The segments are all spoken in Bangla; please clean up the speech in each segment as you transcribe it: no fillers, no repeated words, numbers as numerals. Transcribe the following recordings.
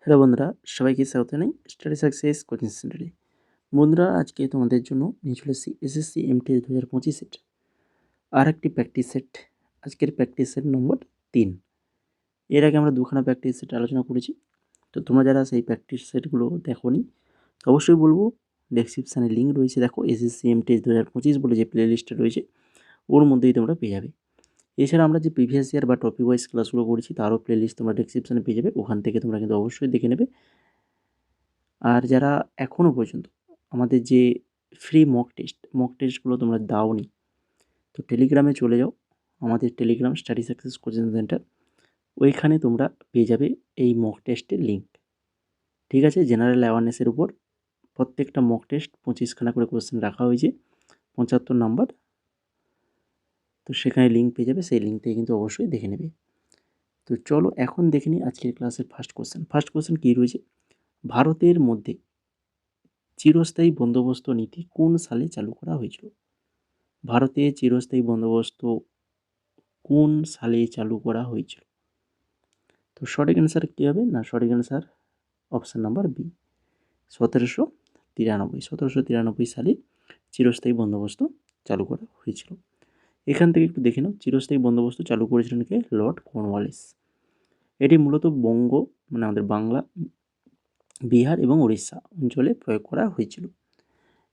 হ্যালো বন্ধুরা, সবাইকে স্বাগত জানাই স্টাডি সাকসেস কোচিং সেন্টারে। বন্ধুরা, আজকে তোমাদের জন্য নিয়ে চলে এসেছি এসএসসি এমটিএস 2025 আর একটি প্র্যাকটিস সেট। আজকের প্র্যাকটিস সেট নম্বর 3। এর আগে আমরা দুখানা প্র্যাকটিস সেট আলোচনা করেছি। তো তোমরা যারা সেই প্র্যাকটিস সেটগুলো দেখোনি, অবশ্যই বলবো ডেসক্রিপশানে লিঙ্ক রয়েছে, দেখো এসএসসি এমটিএস 2025 বলে যে প্লে লিস্টটা রয়েছে ওর মধ্যেই তোমরা পেয়ে যাবে। এছাড়া আমরা যে প্রিভিয়াস ইয়ার বা টপিক ওয়াইজ ক্লাসগুলো করেছি তারও প্লে লিস্ট তোমরা ডেসক্রিপশানে পেয়ে যাবে, ওখান থেকে তোমরা কিন্তু অবশ্যই দেখে নেবে। আর যারা এখনও পর্যন্ত আমাদের যে ফ্রি মক টেস্টগুলো তোমরা দাওনি, তো টেলিগ্রামে চলে যাও, আমাদের Telegram study success coaching centre, ওইখানে তোমরা পেয়ে যাবে এই মক টেস্টের লিঙ্ক। ঠিক আছে, জেনারেল অ্যাওয়ারনেসের উপর প্রত্যেকটা মক টেস্ট 25খানা করে কোশ্চেন রাখা হয়েছে, 75 নাম্বার। তো সেখানে লিঙ্ক পেয়ে যাবে, সেই লিঙ্ক থেকে কিন্তু অবশ্যই দেখে নেবে। তো চলো এখন দেখে নিই আজকের ক্লাসের ফার্স্ট কোশ্চেন কী রয়েছে। ভারতের মধ্যে চিরস্থায়ী বন্দোবস্ত নীতি কোন সালে চালু করা হয়েছিল? ভারতে চিরস্থায়ী বন্দোবস্ত কোন সালে চালু করা হয়েছিল? তো সঠিক অ্যান্সার কী হবে না, সঠিক অ্যান্সার অপশান নাম্বার বি, 1793 সালে চিরস্থায়ী বন্দোবস্ত চালু করা হয়েছিল। এখান থেকে একটু দেখে নাও, চিরস্থায়ী বন্দোবস্ত চালু করেছিলেন কে? Lord Cornwallis. এটি মূলত বঙ্গ মানে আমাদের বাংলা, বিহার এবং উড়িষ্যা অঞ্চলে প্রয়োগ করা হয়েছিল।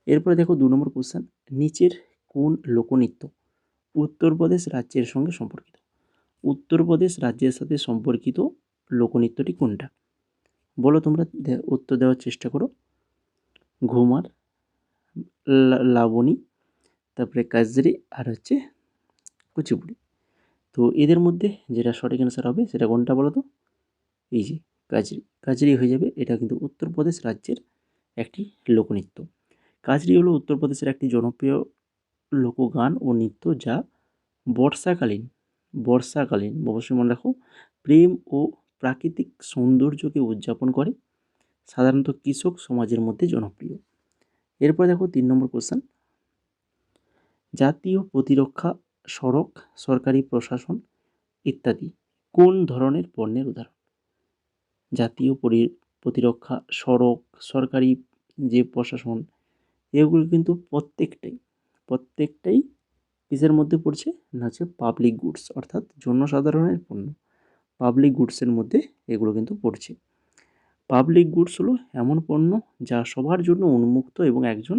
এরপরে দেখো 2 নম্বর কোশ্চেন, নিচের কোন লোকনৃত্য উত্তরপ্রদেশ রাজ্যের সঙ্গে সম্পর্কিত? উত্তরপ্রদেশ রাজ্যের সাথে সম্পর্কিত লোকনৃত্যটি কোনটা? বলো তোমরা, উত্তর দেওয়ার চেষ্টা করো। ঘুমার, লাবণী, তারপরে কাজরি, আর হচ্ছে কুচিপুড়ি। তো এদের মধ্যে যেটা সঠিক অ্যান্সার হবে সেটা কোনটা বলো তো? এই যে কাজরি হয়ে যাবে। এটা কিন্তু উত্তরপ্রদেশ রাজ্যের একটি লোকনৃত্য। কাজরি হলো উত্তরপ্রদেশের একটি জনপ্রিয় লোকগান ও নৃত্য, যা বর্ষাকালীন অবশ্যই মনে রাখো, প্রেম ও প্রাকৃতিক সৌন্দর্যকে উদযাপন করে, সাধারণত কৃষক সমাজের মধ্যে জনপ্রিয়। এরপর দেখো 3 নম্বর কোশ্চেন, জাতীয় প্রতিরক্ষা, সড়ক, সরকারি প্রশাসন ইত্যাদি কোন ধরনের পণ্যের উদাহরণ? জাতীয় প্রতিরক্ষা, সড়ক, সরকারি যে প্রশাসন, এগুলো কিন্তু প্রত্যেকটাই কিসের মধ্যে পড়ছে না, হচ্ছে পাবলিক গুডস, অর্থাৎ জনসাধারণের পণ্য। পাবলিক গুডসের মধ্যে এগুলো কিন্তু পড়ছে। পাবলিক গুডস হলো এমন পণ্য যা সবার জন্য উন্মুক্ত এবং একজন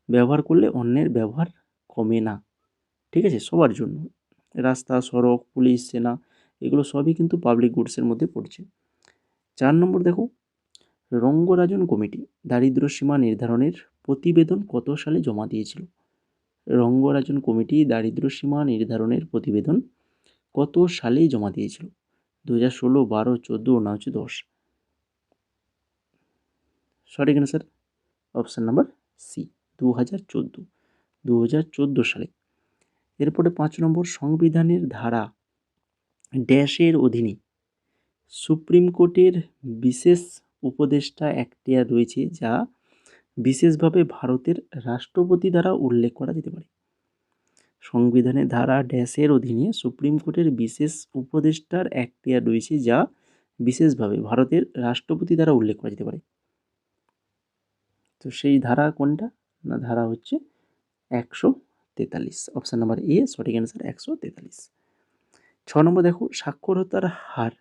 ব্যবহার করলে অন্যের ব্যবহার কমে না। ঠিক আছে, সবার জন্য। রাস্তা, সড়ক, পুলিশ, সেনা, এগুলো সবই কিন্তু পাবলিক গুডসের মধ্যে পড়ছে। 4 নম্বর দেখো, রঙ্গরাজন কমিটি দারিদ্র্যসীমা নির্ধারণের প্রতিবেদন কত সালে জমা দিয়েছিল? রঙ্গরাজন কমিটি দারিদ্র্যসীমা নির্ধারণের প্রতিবেদন কত সালে জমা দিয়েছিল? 2016, 12, 14 না হচ্ছে 10? সঠিক অ্যান্সার অপশান নাম্বার সি, 2014 সালে। এরপরে 5 নম্বর, সংবিধানের ধারা ড্যাশের অধীনে সুপ্রিম কোর্টের বিশেষ উপদেষ্টা এখতিয়ার রয়েছে, যা বিশেষভাবে ভারতের রাষ্ট্রপতি দ্বারা উল্লেখ করা যেতে পারে। সংবিধানের ধারা ড্যাশের অধীনে সুপ্রিম কোর্টের বিশেষ উপদেষ্টার এখতিয়ার রয়েছে, যা বিশেষভাবে ভারতের রাষ্ট্রপতি দ্বারা উল্লেখ করা যেতে পারে। তো সেই ধারা কোনটা না, ধারা হচ্ছে 143, অপশান নাম্বার এ সঠিক অ্যান্সার 143। 6 নম্বর দেখো, সাক্ষরতার হার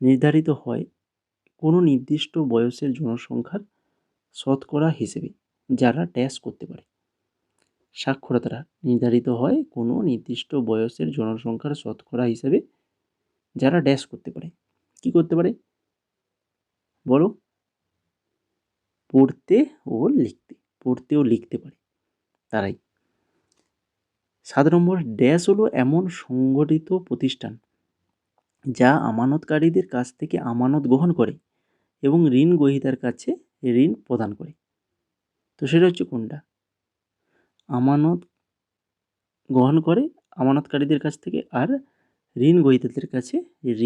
নির্ধারিত হয় কোনো নির্দিষ্ট বয়সের জনসংখ্যার শতকরা হিসেবে যারা ড্যাশ করতে পারে। সাক্ষরতার হার নির্ধারিত হয় কোনো নির্দিষ্ট বয়সের জনসংখ্যার শতকরা হিসেবে যারা ড্যাশ করতে পারে। কি করতে পারে বলো? পড়তে ও লিখতে পারে তারাই। 7 নম্বর, ড্যাশ হলো এমন সংগঠিত প্রতিষ্ঠান যা আমানতকারীদের কাছ থেকে আমানত গ্রহণ করে এবং ঋণ গ্রহীতার কাছে ঋণ প্রদান করে। তো সেটা হচ্ছে কোনটা? আমানত গ্রহণ করে আমানতকারীদের কাছ থেকে, আর ঋণ গ্রহীতাদের কাছে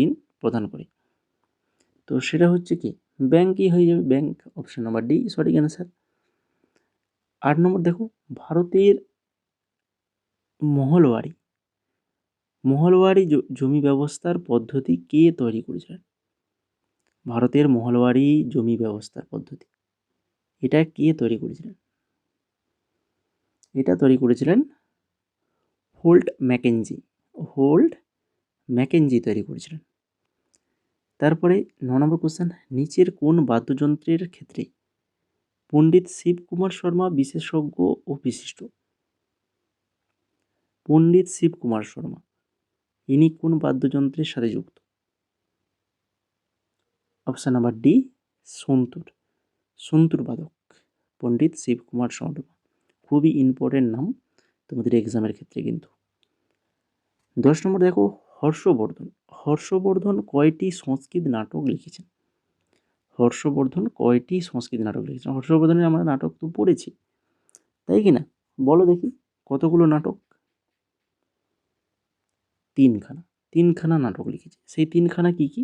ঋণ প্রদান করে। তো সেটা হচ্ছে কি? ব্যাংকই হয়ে যাবে, ব্যাংক, অপশন নাম্বার ডি সঠিক অ্যান্সার। 8 নম্বর দেখো, ভারতের মহলওয়ারি জমি ব্যবস্থার পদ্ধতি কে তৈরি করেছিলেন? ভারতের মহলবাড়ি জমি ব্যবস্থার পদ্ধতি, এটা কে তৈরি করেছিলেন? এটা তৈরি করেছিলেন হোল্ট ম্যাকেঞ্জি। হোল্ট ম্যাকেঞ্জি তৈরি করেছিলেন। তারপরে 9 নম্বর কোশ্চেন, নিচের কোন বাদ্যযন্ত্রের ক্ষেত্রে পণ্ডিত শিবকুমার শর্মা বিশেষজ্ঞ ও বিশিষ্ট? পণ্ডিত শিবকুমার শর্মা ইনি কোন বাদ্যযন্ত্রের সাথে যুক্ত? Option number D, santoor. Santoor বাদক পণ্ডিত শিবকুমার শর্মা, খুবই ইম্পর্টেন্ট নাম তোমাদের এক্সামের ক্ষেত্রে কিন্তু। 10 নম্বর দেখো, হর্ষবর্ধন। হর্ষবর্ধন কয়টি সংস্কৃত নাটক লিখেছেন? হর্ষবর্ধন কয়টি সংস্কৃত নাটক লিখেছেন? হর্ষবর্ধনের আমরা নাটক তো পড়েছি, তাই কি না? বলো দেখি কতগুলো নাটক? 3খানা। 3খানা নাটক লিখেছে। সেই 3খানা কি কি?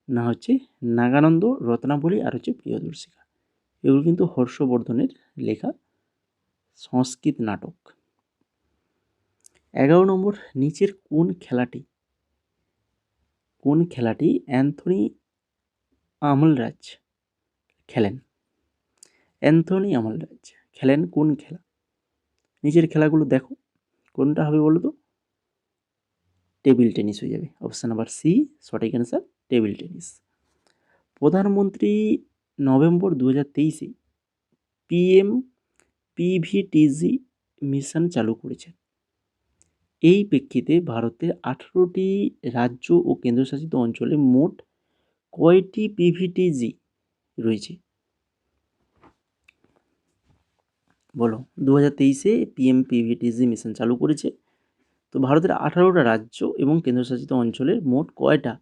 না হচ্ছে নাগানন্দ, রত্নাবলী আর হচ্ছে প্রিয়দর্শিকা। এগুলো কিন্তু হর্ষবর্ধনের লেখা সংস্কৃত নাটক। 11 নম্বর, নিচের কোন খেলাটি অ্যান্থনি আমলরাজ খেলেন? অ্যান্থনি আমলরাজ খেলেন কোন খেলা? নিচের খেলাগুলো দেখো কোনটা হবে বলো তো? টেবিল টেনিস হয়ে যাবে। অপশান নাম্বার সি সঠিক অ্যান্সার, টেবিল টেনিস। প্রধানমন্ত্রী নভেম্বর 2023-এ পিএম পিভিটিজি মিশন চালু করেছেন। এই প্রেক্ষিতে ভারতের 18টি রাজ্য ও কেন্দ্রশাসিত অঞ্চলে মোট কয়টি পিভিটিজি রয়েছে? বলো। 2023-এ পিএম পিভিটিজি মিশন চালু করেছে। তো ভারতের 18টা রাজ্য এবং কেন্দ্রশাসিত অঞ্চলের মোট কয়টা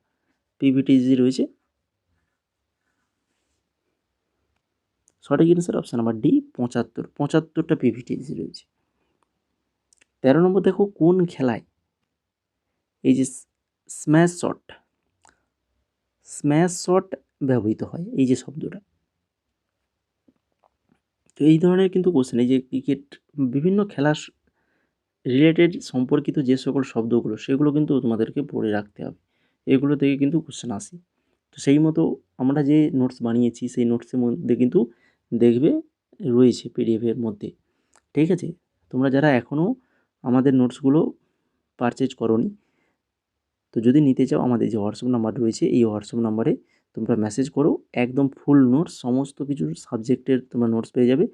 পিভিটিজি রয়েছে? সঠিক অ্যান্সার অপশান নাম্বার ডি 75টা পিভিটিজি রয়েছে। 13 নম্বর দেখো, কোন খেলায় এই যে স্ম্যাশ শট ব্যবহৃত হয়, এই যে শব্দটা? তো এই ধরনের কিন্তু কোশ্চেন, এই যে ক্রিকেট বিভিন্ন খেলা রিলেটেড সম্পর্কিত যে সকল শব্দগুলো সেগুলো কিন্তু তোমাদেরকে পড়ে রাখতে হবে। এগুলো থেকে কিন্তু কোশ্চেন আসে। তো সেই মতো আমরা যে নোটস বানিয়েছি সেই নোটসের মধ্যে কিন্তু দেখবে রয়েছে পিডিএফের মধ্যে, ঠিক আছে? তোমরা যারা এখনও আমাদের নোটসগুলো পারচেজ করোনি, তো যদি নিতে চাও আমাদের যে হোয়াটসঅ্যাপ নাম্বার রয়েছে এই হোয়াটসঅ্যাপ নাম্বারে তোমরা মেসেজ করো, একদম ফুল নোটস সমস্ত কিছু সাবজেক্টের তোমরা নোটস পেয়ে যাবে।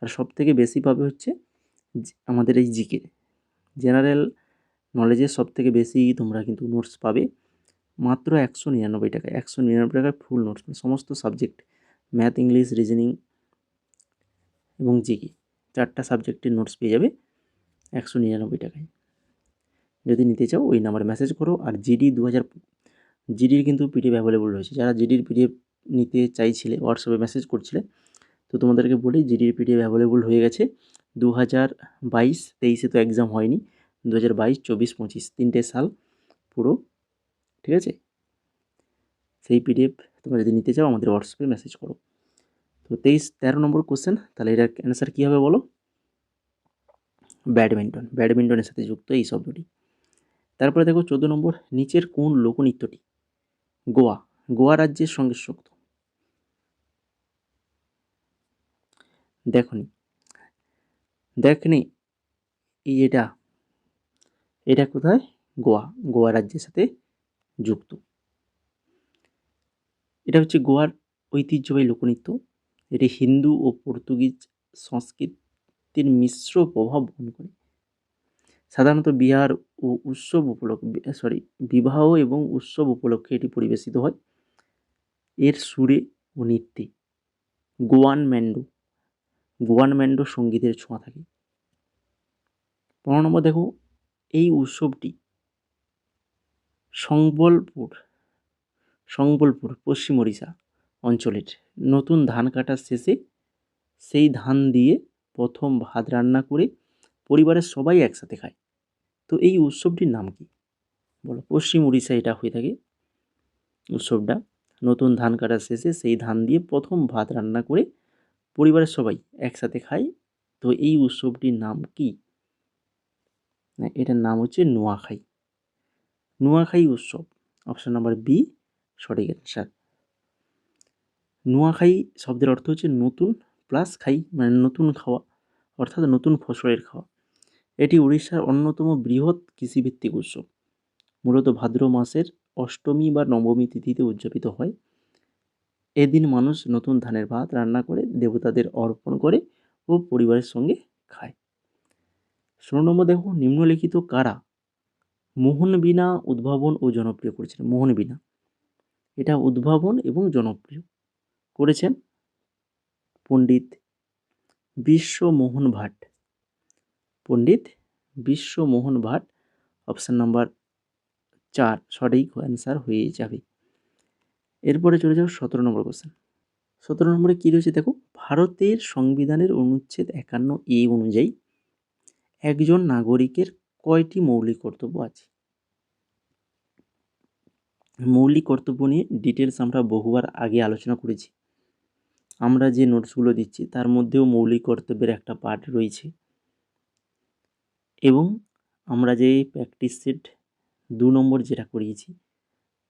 আর সবথেকে বেশি পাবে হচ্ছে আমাদের এই জিকে জেনারেল নলেজের সবথেকে বেশি তোমরা কিন্তু নোটস পাবে মাত্র 199 টাকায়। 199 টাকায় ফুল নোটস, সমস্ত সাবজেক্ট ম্যাথ, ইংলিশ, রিজনিং এবং জিকে 4টা সাবজেক্টের নোটস পেয়ে যাবে 199 টাকায়। যদি নিতে চাও ওই নাম্বারে মেসেজ করো। আর জিডির কিন্তু পিডিএফ অ্যাভেলেবল রয়েছে। যারা জিডির পিডিএফ নিতে চাইছিলে হোয়াটসঅ্যাপে মেসেজ করছিলে, তো তোমাদেরকে বলি জিডির পিডিএফ অ্যাভেলেবল হয়ে গেছে। 2022, 23-এ তো এক্সাম হয়নি, 2022, 24, 25 3টে সাল পুরো, ঠিক আছে? সেই পিডিএফ তোমরা যদি নিতে চাও আমাদের হোয়াটসঅ্যাপে মেসেজ করো। তো 13 নম্বর কোশ্চেন, তাহলে এটার অ্যান্সার কী হবে বলো? ব্যাডমিন্টনের সাথে যুক্ত এই শব্দটি। তারপরে দেখো 14 নম্বর, নিচের কোন লোকনৃত্যটি গোয়া রাজ্যের সঙ্গে যুক্ত? দেখনি এই এটা কোথায়? গোয়া রাজ্যের সাথে যুক্ত। এটা হচ্ছে গোয়ার ঐতিহ্যবাহী লোকনৃত্য। এটি হিন্দু ও পর্তুগিজ সংস্কৃতির মিশ্র প্রভাব বহন করে। সাধারণত বিবাহ এবং উৎসব উপলক্ষে এটি পরিবেশিত হয়। এর সুরে ও নৃত্যে গোয়ান ম্যান্ডো সঙ্গীতের ছোঁয়া থাকে। 15 নম্বর দেখো, এই উৎসবটি সম্বলপুর পশ্চিম ওড়িশা অঞ্চলের নতুন ধান কাটার শেষে সেই ধান দিয়ে প্রথম ভাত রান্না করে পরিবারের সবাই একসাথে খায়। তো এই উৎসবটির নাম কি বলো? পশ্চিম উড়িষ্যায় এটা হয়ে থাকে উৎসবটা। নতুন ধান কাটার শেষে সেই ধান দিয়ে প্রথম ভাত রান্না করে পরিবারের সবাই একসাথে খায়। তো এই উৎসবটির নাম কি? না, এটার নাম হচ্ছে নোয়াখাই উৎসব। অপশন নাম্বার বি সঠিক অ্যান্সার। নোয়াখাই শব্দের অর্থ হচ্ছে নতুন প্লাস খাই, মানে নতুন খাওয়া, অর্থাৎ নতুন ফসলের খাওয়া। এটি উড়িষ্যার অন্যতম বৃহৎ কৃষিভিত্তিক উৎসব। মূলত ভাদ্র মাসের অষ্টমী বা নবমী তিথিতে উদযাপিত হয়। এদিন মানুষ নতুন ধানের ভাত রান্না করে দেবতাদের অর্পণ করে ও পরিবারের সঙ্গে খায়। 16 নম্বর দেখো, নিম্নলিখিত কারা মোহনবীণা উদ্ভাবন ও জনপ্রিয় করেছিলেন? মোহনবীণা এটা উদ্ভাবন এবং জনপ্রিয় করেছেন পণ্ডিত বিশ্বমোহন ভাট। পণ্ডিত বিশ্বমোহন ভাট, অপশান নাম্বার 4 সঠিক অ্যান্সার হয়ে যাবে। এরপরে চলে যাও 17 নম্বর কোশ্চেন। 17 নম্বরে কী রয়েছে দেখো, ভারতের সংবিধানের অনুচ্ছেদ 51A অনুযায়ী একজন নাগরিকের কয়টি মৌলিক কর্তব্য আছে? মৌলিক কর্তব্য নিয়ে ডিটেলস আমরা বহুবার আগে আলোচনা করেছি। আমরা যে নোটসগুলো দিচ্ছি তার মধ্যেও মৌলিক কর্তব্যের একটা পার্ট রয়েছে, এবং আমরা যে প্র্যাকটিস সেট 2 নম্বর যেটা করিয়েছি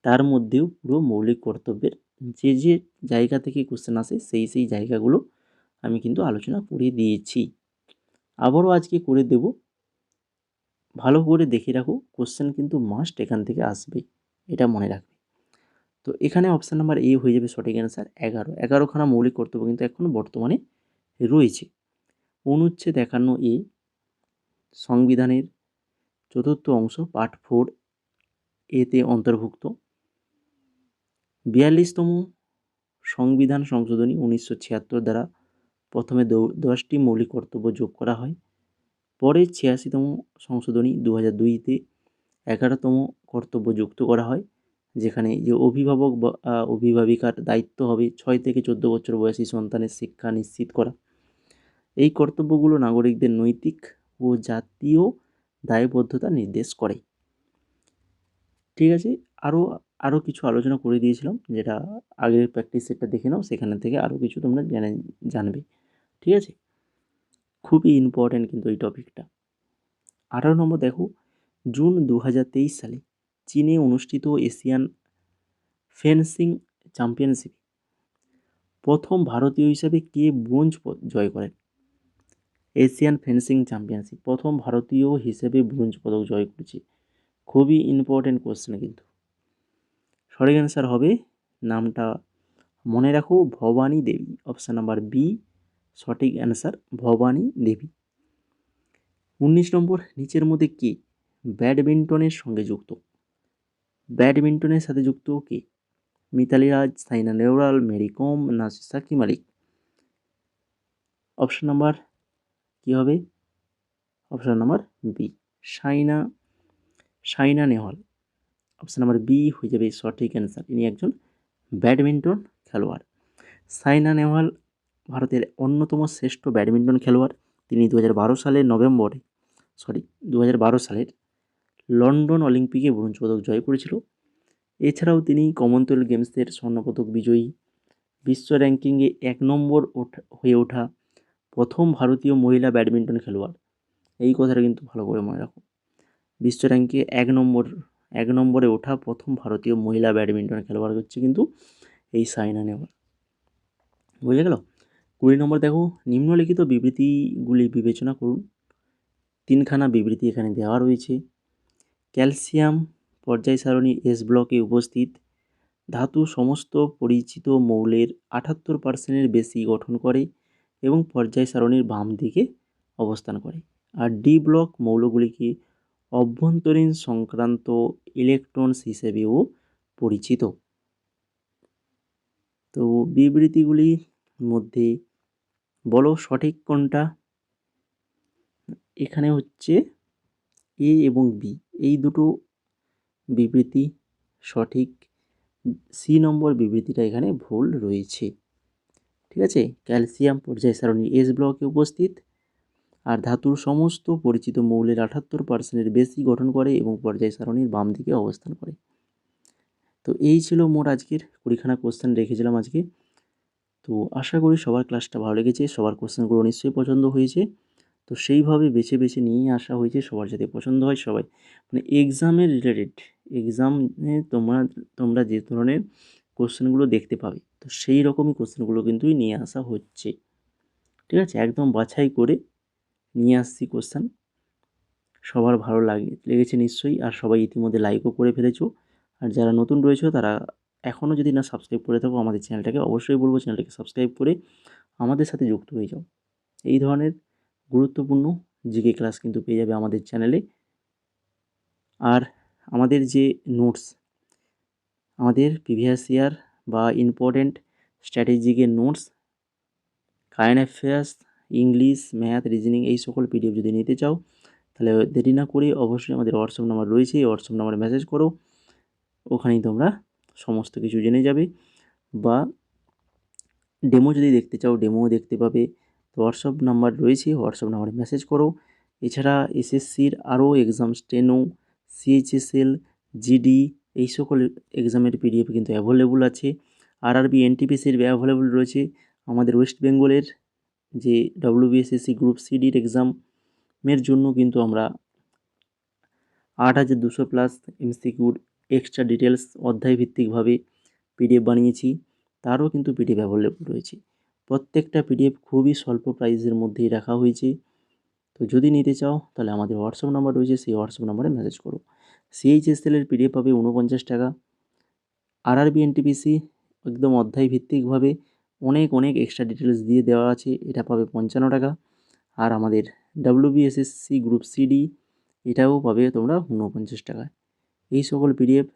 তার মধ্যেও পুরো মৌলিক কর্তব্যের যে যে জায়গা থেকে কোশ্চেন আসে সেই জায়গাগুলো আমি কিন্তু আলোচনা করে দিয়েছি। আবারও আজকে করে দেব, ভালো করে দেখে রাখো, কোশ্চেন কিন্তু মাস্ট এখান থেকে আসবে, এটা মনে রাখবে। তো এখানে অপশান নাম্বার এ হয়ে যাবে সঠিক অ্যান্সার। 11খানা মৌলিক কর্তব্য কিন্তু এখনও বর্তমানে রয়েছে। অনুচ্ছেদ 51A সংবিধানের 4th অংশ পার্ট 4 এতে অন্তর্ভুক্ত। 42তম সংবিধান সংশোধনী 1976 দ্বারা প্রথমে 10টি মৌলিক কর্তব্য যোগ করা হয়। পরে 86তম সংশোধনী 2002তে 11তম কর্তব্য যুক্ত করা হয়, যেখানে যে অভিভাবক বা অভিভাবিকার দায়িত্ব হবে 6 থেকে 14 বছর বয়সী সন্তানের শিক্ষা নিশ্চিত করা। এই কর্তব্যগুলো নাগরিকদের নৈতিক ও জাতীয় দায়বদ্ধতা নির্দেশ করে। ঠিক আছে, আরও কিছু আলোচনা করে দিয়েছিলাম, যেটা আগের প্র্যাকটিস সেটটা দেখে নাও, সেখানে থেকে আরও কিছু তোমরা জানবে। ঠিক আছে, খুবই ইম্পর্ট্যান্ট কিন্তু এই টপিকটা। 18 নম্বর দেখো, জুন 2023 সালে চীনে অনুষ্ঠিত এশিয়ান ফেন্সিং চ্যাম্পিয়নশিপ প্রথম ভারতীয় হিসাবে কে ব্রোঞ্জ জয় করেন? এশিয়ান ফেন্সিং চ্যাম্পিয়নশিপ প্রথম ভারতীয় হিসেবে ব্রোঞ্জ পদক জয় করেছে। খুবই ইম্পর্ট্যান্ট কোশ্চেন কিন্তু। সঠিক অ্যান্সার হবে, নামটা মনে রাখো, Bhabani Debi. Option number B সঠিক অ্যান্সার, ভবানী দেবী। 19 নম্বর, নিচের মধ্যে কে ব্যাডমিন্টনের সঙ্গে যুক্ত? ব্যাডমিন্টনের সাথে যুক্ত কে? মিতালি রাজ, সাইনা নেহওয়াল, মেরি কম না সাকিব মালিক? অপশান নাম্বার কী হবে? Option number B Saina Nehwal. Option number B হয়ে যাবে সঠিক অ্যান্সার। ইনি একজন ব্যাডমিন্টন খেলোয়াড়। সাইনা নেহওয়াল ভারতের অন্যতম শ্রেষ্ঠ ব্যাডমিন্টন খেলোয়াড়। তিনি 2012 সালের লন্ডন অলিম্পিকে ব্রোঞ্জ পদক জয় করেছিল। এছাড়াও তিনি কমনওয়েলথ গেমসের স্বর্ণপদক বিজয়ী, বিশ্ব র্যাঙ্কিংয়ে 1 নম্বর হয়ে ওঠা প্রথম ভারতীয় মহিলা ব্যাডমিন্টন খেলোয়াড়। এই কথাটা কিন্তু ভালো করে মনে রাখো, বিশ্ব র্যাঙ্কে 1 নম্বরে ওঠা প্রথম ভারতীয় মহিলা ব্যাডমিন্টন খেলোয়াড় হচ্ছে কিন্তু এই সাইনা নেহওয়াল। বুঝে গেল? 20 নম্বর দেখো, নিম্নলিখিত বিবৃতিগুলি বিবেচনা করুন। 3খানা বিবৃতি এখানে দেওয়া রয়েছে। ক্যালসিয়াম পর্যায় সারণী এস ব্লকে উপস্থিত ধাতু সমস্ত পরিচিত মৌলের 78% বেশি গঠন করে এবং পর্যায় সারণীর বাম দিকে অবস্থান করে। আর ডি ব্লক মৌলগুলিকে অভ্যন্তরীণ সংক্রান্ত ইলেকট্রনস হিসেবেও পরিচিত। তো বিবৃতিগুলির মধ্যে বলো সঠিক কোনটা? এখানে হচ্ছে এ এবং বি, এই দুটো বিবৃতি সঠিক। সি নম্বর বিবৃতিটা এখানে ভুল রয়েছে। ঠিক আছে, ক্যালসিয়াম পর্যায় সারণী এস ব্লকে উপস্থিত আর ধাতুর সমস্ত পরিচিত মৌলের 78% বেশি গঠন করে এবং পর্যায় সারণীর বাম দিকে অবস্থান করে। তো এই ছিল মোট আজকের 20খানা কোশ্চেন রেখেছিলাম আজকে। তো আশা করি সবার ক্লাসটা ভালো লেগেছে, সবার কোশ্চেনগুলো নিশ্চয়ই পছন্দ হয়েছে। তো সেইভাবে বেছে বেছে নিয়েই আসা হয়েছে, সবার যাতে পছন্দ হয়, সবাই মানে এক্সামের রিলেটেড, এক্সামে তোমরা যে ধরনের কোশ্চেনগুলো দেখতে পাবে। তো সেই রকমই কোশ্চেনগুলো কিন্তু নিয়ে আসা হচ্ছে, ঠিক আছে? একদম বাছাই করে নিয়ে আসছি কোশ্চেন। সবার ভালো লেগেছে নিশ্চয়ই, আর সবাই ইতিমধ্যে লাইকও করে ফেলেছো। আর যারা নতুন রয়েছে তারা এখনও যদি না সাবস্ক্রাইব করে থাকো আমাদের চ্যানেলটাকে, অবশ্যই বলবো চ্যানেলটাকে সাবস্ক্রাইব করে আমাদের সাথে যুক্ত হয়ে যাও। এই ধরনের গুরুত্বপূর্ণ জিকে ক্লাস কিন্তু পেয়ে যাবে আমাদের চ্যানেলে। আর আমাদের যে নোটস, আমাদের প্রিভিয়াস ইয়ার বা ইম্পর্টেন্ট স্ট্র্যাটেজিকের notes, current affairs, English, math, reasoning, এই সকল পিডিএফ যদি নিতে চাও তাহলে দেরি না করে অবশ্যই আমাদের হোয়াটসঅ্যাপ নাম্বার রয়েছে, এই হোয়াটসঅ্যাপ নাম্বারে মেসেজ করো। ওখানেই তোমরা সমস্ত কিছু জেনে যাবে। বা ডেমো যদি দেখতে চাও ডেমোও দেখতে পাবে। তো হোয়াটসঅ্যাপ নাম্বার রয়েছে, হোয়াটসঅ্যাপ নাম্বারে মেসেজ করো। এছাড়া এসএসসির আরও এক্সাম, স্টেনো, সিএইচএসএল, জিডি, এই সকল এক্সামের পিডিএফ কিন্তু অ্যাভেলেবল আছে। আরআরবি, এনটিপিসির অ্যাভেলেবল রয়েছে। আমাদের ওয়েস্ট বেঙ্গলের যে ডব্লিউবিএসএসসি গ্রুপ সিডির এক্সামের জন্য কিন্তু আমরা 8,200 প্লাস এমসিকিউর এক্সট্রা ডিটেলস অধ্যায়ভিত্তিকভাবে পিডিএফ বানিয়েছি, তারও কিন্তু পিডিএফ অ্যাভেলেবল রয়েছে। প্রত্যেকটা পিডিএফ খুবই স্বল্প প্রাইসের মধ্যেই রাখা হয়েছে। তো যদি নিতে চাও তাহলে আমাদের হোয়াটসঅ্যাপ নাম্বার রয়েছে, সেই হোয়াটসঅ্যাপ নাম্বারে মেসেজ করো। সিএইচএসএলের পিডিএফ পাবে 49 টাকা। আরআরবি, এনটিপিসি একদম অধ্যায়ভিত্তিকভাবে অনেক অনেক এক্সট্রা ডিটেলস দিয়ে দেওয়া আছে, এটা পাবে 55 টাকা। আর আমাদের ডব্লিউবিএসএসসি গ্রুপ সিডি এটাও পাবে তোমরা 49 টাকায়। এই সকল পিডিএফ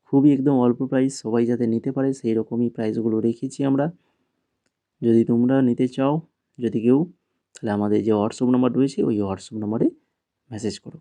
খুবই একদম অল্প প্রাইস, সবাই যাতে নিতে পারে সেই রকমই প্রাইসগুলো রেখেছি আমরা। যদি তোমরা নিতে চাও, যদি কেউ, তাহলে আমাদের যে হোয়াটসঅ্যাপ নাম্বার রয়েছে ওই হোয়াটসঅ্যাপ নাম্বারে মেসেজ করো।